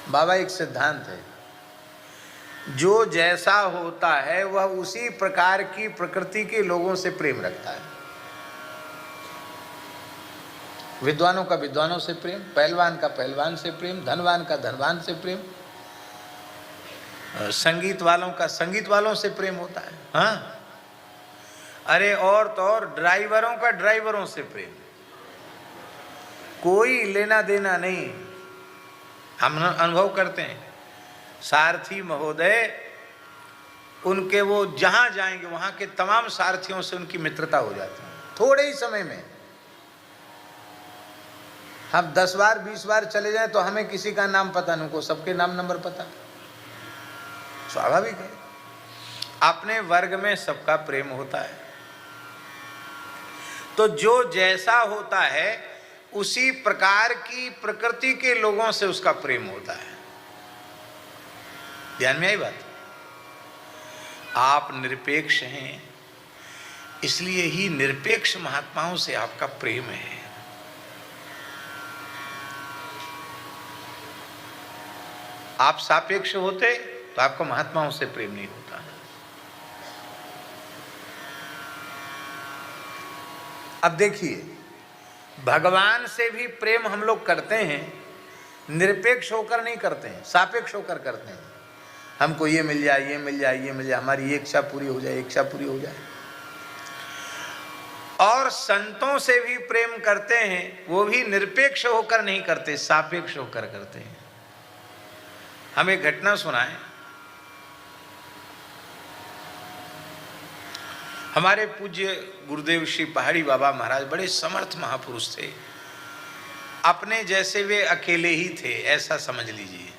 बाबा एक सिद्धांत है, जो जैसा होता है वह उसी प्रकार की प्रकृति के लोगों से प्रेम रखता है। विद्वानों का विद्वानों से प्रेम, पहलवान का पहलवान से प्रेम, धनवान का धनवान से प्रेम, संगीत वालों का संगीत वालों से प्रेम होता है। हाँ, अरे और तो और ड्राइवरों का ड्राइवरों से प्रेम, कोई लेना देना नहीं। हम अनुभव करते हैं, सारथी महोदय उनके वो जहां जाएंगे वहां के तमाम सारथियों से उनकी मित्रता हो जाती है थोड़े ही समय में। हम 10 बार 20 बार चले जाएं तो हमें किसी का नाम पता नहीं, को सबके नाम नंबर पता। स्वाभाविक है, अपने वर्ग में सबका प्रेम होता है। तो जो जैसा होता है उसी प्रकार की प्रकृति के लोगों से उसका प्रेम होता है। ध्यान में आई बात? आप निरपेक्ष हैं, इसलिए ही निरपेक्ष महात्माओं से आपका प्रेम है। आप सापेक्ष होते तो आपको महात्माओं से प्रेम नहीं होता। अब देखिए, भगवान से भी प्रेम हम लोग करते हैं, निरपेक्ष होकर नहीं करते हैं, सापेक्ष होकर करते हैं। हमको ये मिल जाए, ये मिल जाए, ये मिल जाए, हमारी एक इच्छा पूरी हो जाए, एक इच्छा पूरी हो जाए। और संतों से भी प्रेम करते हैं, वो भी निरपेक्ष होकर नहीं करते, सापेक्ष होकर करते हैं। हम एक घटना सुनाएं। हमारे पूज्य गुरुदेव श्री पहाड़ी बाबा महाराज बड़े समर्थ महापुरुष थे। अपने जैसे वे अकेले ही थे, ऐसा समझ लीजिए।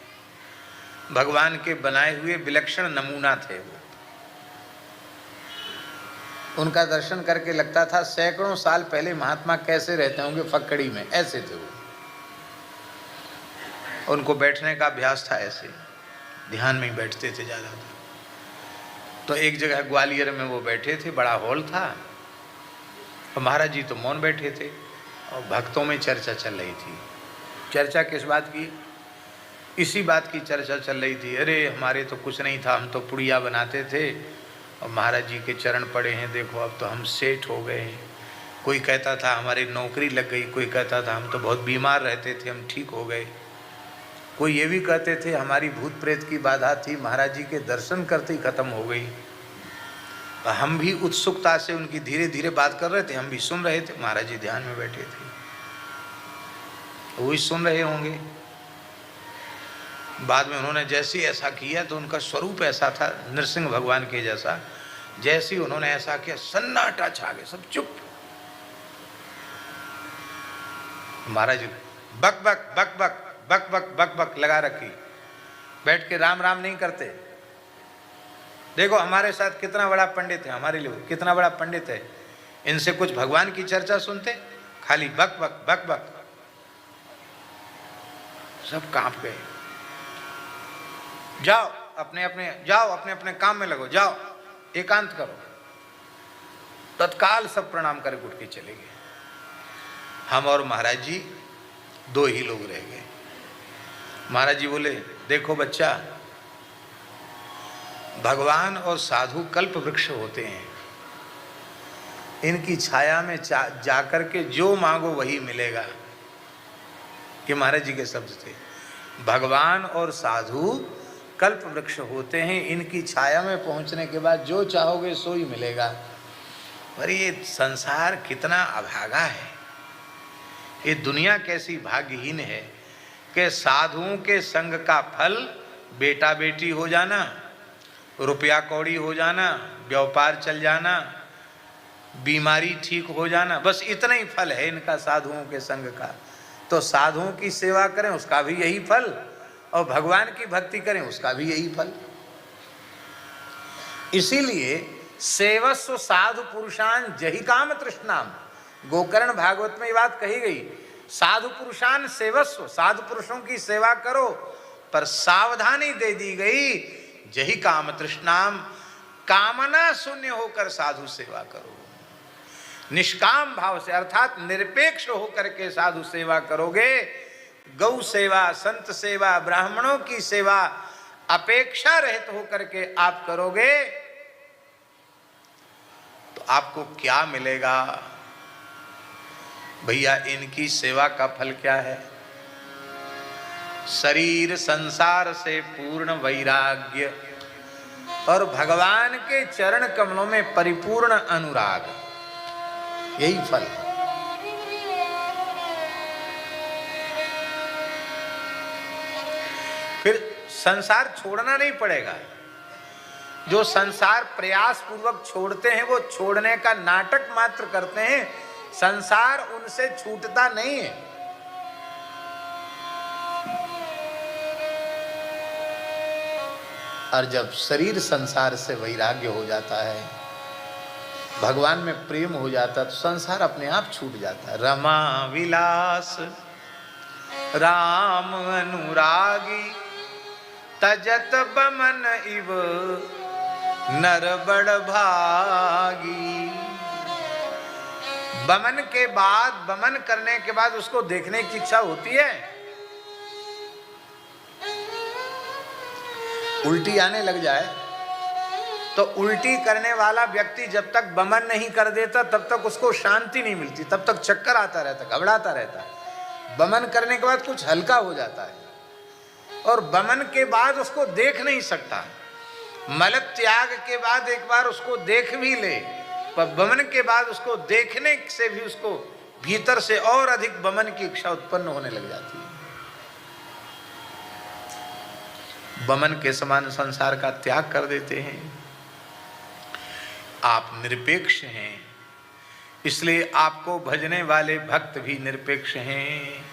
भगवान के बनाए हुए विलक्षण नमूना थे वो। उनका दर्शन करके लगता था सैकड़ों साल पहले महात्मा कैसे रहते होंगे फक्कड़ी में, ऐसे थे वो। उनको बैठने का अभ्यास था, ऐसे ध्यान में ही बैठते थे ज़्यादा। तो एक जगह ग्वालियर में वो बैठे थे, बड़ा हॉल था, और महाराज जी तो मौन बैठे थे और भक्तों में चर्चा चल रही थी। चर्चा किस बात की? इसी बात की चर्चा चल रही थी। अरे हमारे तो कुछ नहीं था, हम तो पुड़िया बनाते थे और महाराज जी के चरण पड़े हैं, देखो अब तो हम सेठ हो गए हैं। कोई कहता था हमारी नौकरी लग गई, कोई कहता था हम तो बहुत बीमार रहते थे, हम ठीक हो गए। कोई ये भी कहते थे हमारी भूत प्रेत की बाधा थी, महाराज जी के दर्शन करते ही खत्म हो गई। हम भी उत्सुकता से उनकी धीरे धीरे बात कर रहे थे, हम भी सुन रहे थे। महाराज जी ध्यान में बैठे थे, वो ही सुन रहे होंगे। बाद में उन्होंने जैसे ही ऐसा किया तो उनका स्वरूप ऐसा था नरसिंह भगवान के जैसा। जैसे ही उन्होंने ऐसा किया सन्नाटा छा गया, सब चुप। महाराज जी बक बक बक बक बक बक बक बक लगा रखी, बैठ के राम राम नहीं करते। देखो हमारे साथ कितना बड़ा पंडित है, हमारे लिए कितना बड़ा पंडित है। इनसे कुछ भगवान की चर्चा सुनते, खाली बक बक बक बक। सब कांप गए। जाओ अपने अपने काम में लगो, जाओ एकांत करो। तत्काल सब प्रणाम करके उठ के चले गए। हम और महाराज जी 2 ही लोग रह गए। महाराज जी बोले, देखो बच्चा, भगवान और साधु कल्प वृक्ष होते हैं, इनकी छाया में जाकर के जो मांगो वही मिलेगा। ये महाराज जी के शब्द थे। भगवान और साधु कल्प वृक्ष होते हैं, इनकी छाया में पहुंचने के बाद जो चाहोगे सो ही मिलेगा। पर ये संसार कितना अभागा है, ये दुनिया कैसी भाग्यहीन है कि साधुओं के संग का फल बेटा बेटी हो जाना, रुपया कौड़ी हो जाना, व्यापार चल जाना, बीमारी ठीक हो जाना, बस इतना ही फल है इनका साधुओं के संग का। तो साधुओं की सेवा करें उसका भी यही फल, और भगवान की भक्ति करें उसका भी यही फल। इसीलिए सेवस्व साधु पुरुषान जहि काम तृष्णाम, गोकर्ण भागवत में ये बात कही गई। साधु पुरुषान सेवस्व, साधु पुरुषों की सेवा करो, पर सावधानी दे दी गई जहि काम तृष्णाम, कामना शून्य होकर साधु सेवा करो। निष्काम भाव से अर्थात निरपेक्ष होकर के साधु सेवा करोगे गौ सेवा, संत सेवा, ब्राह्मणों की सेवा अपेक्षा रहित होकर के आप करोगे तो आपको क्या मिलेगा? भैया इनकी सेवा का फल क्या है? शरीर संसार से पूर्ण वैराग्य और भगवान के चरण कमलों में परिपूर्ण अनुराग, यही फल है। फिर संसार छोड़ना नहीं पड़ेगा। जो संसार प्रयास पूर्वक छोड़ते हैं वो छोड़ने का नाटक मात्र करते हैं, संसार उनसे छूटता नहीं है। और जब शरीर संसार से वैराग्य हो जाता है, भगवान में प्रेम हो जाता है, तो संसार अपने आप छूट जाता है। रमा विलास राम अनुरागी, तजत बमन इव नर बड़ भागी। बमन के बाद, बमन करने के बाद उसको देखने की इच्छा होती है। उल्टी आने लग जाए तो उल्टी करने वाला व्यक्ति जब तक बमन नहीं कर देता तब तक उसको शांति नहीं मिलती, तब तक चक्कर आता रहता, घबराता रहता है। बमन करने के बाद कुछ हल्का हो जाता है और बमन के बाद उसको देख नहीं सकता। मल त्याग के बाद एक बार उसको देख भी ले, पर बमन के बाद उसको देखने से भी उसको भीतर से और अधिक बमन की इच्छा उत्पन्न होने लग जाती है। बमन के समान संसार का त्याग कर देते हैं। आप निरपेक्ष हैं, इसलिए आपको भजने वाले भक्त भी निरपेक्ष हैं।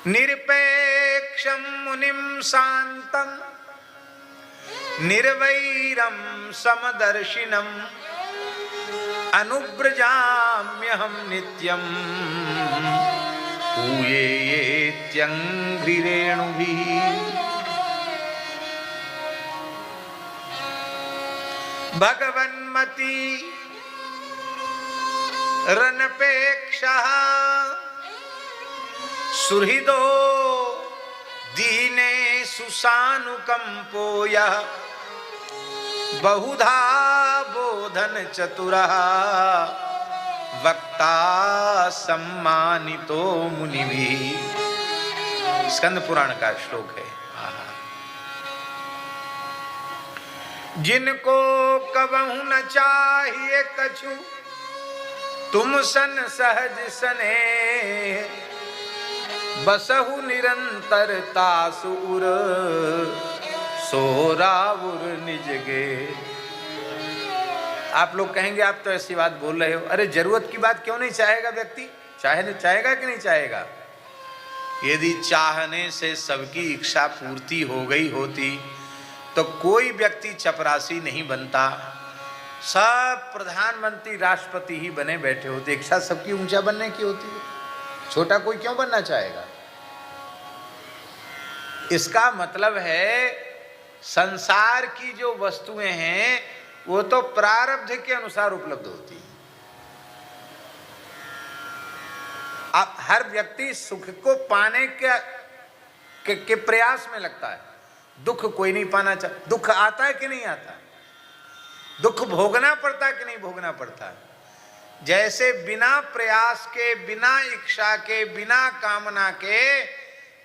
निरपेक्षम मुनिम शांतम निर्वैरम समदर्शिनम अनुव्रजाम्यहम नित्यम पूयेत्यंघ्रिरेणुभिः। भगवन्मति रनपेक्षः सुहृदो दीने सुसानुकंपो यः बहुधा बोधन चतुरः वक्ता सम्मानितो मुनिभिः। स्कंद पुराण का श्लोक है। जिनको कबहु न चाहिए कछु, तुम सन सहज सने, बसहु निरंतर तासुर, सोरावुर निजगे। आप लोग कहेंगे आप तो ऐसी बात बोल रहे हो, अरे जरूरत की बात क्यों नहीं चाहेगा व्यक्ति? चाहेगा कि नहीं चाहेगा? यदि चाहने से सबकी इच्छा पूर्ति हो गई होती तो कोई व्यक्ति चपरासी नहीं बनता, सब प्रधानमंत्री राष्ट्रपति ही बने बैठे होते। इच्छा सबकी ऊंचा बनने की होती है, छोटा कोई क्यों बनना चाहेगा? इसका मतलब है संसार की जो वस्तुएं हैं वो तो प्रारब्ध के अनुसार उपलब्ध होती है। अब हर व्यक्ति सुख को पाने के प्रयास में लगता है, दुख कोई नहीं पाना चाहता। दुख आता है कि नहीं आता? दुख भोगना पड़ता है कि नहीं भोगना पड़ता? जैसे बिना प्रयास के, बिना इच्छा के, बिना कामना के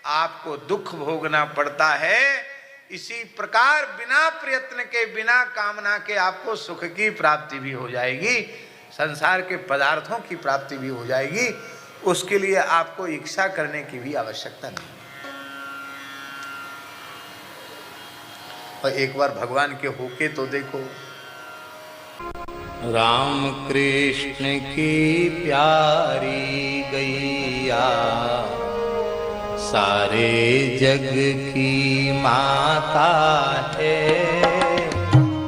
आपको दुख भोगना पड़ता है, इसी प्रकार बिना प्रयत्न के, बिना कामना के आपको सुख की प्राप्ति भी हो जाएगी, संसार के पदार्थों की प्राप्ति भी हो जाएगी। उसके लिए आपको इच्छा करने की भी आवश्यकता नहीं। और एक बार भगवान के होके तो देखो। राम कृष्ण की प्यारी गैया, सारे जग की माता है।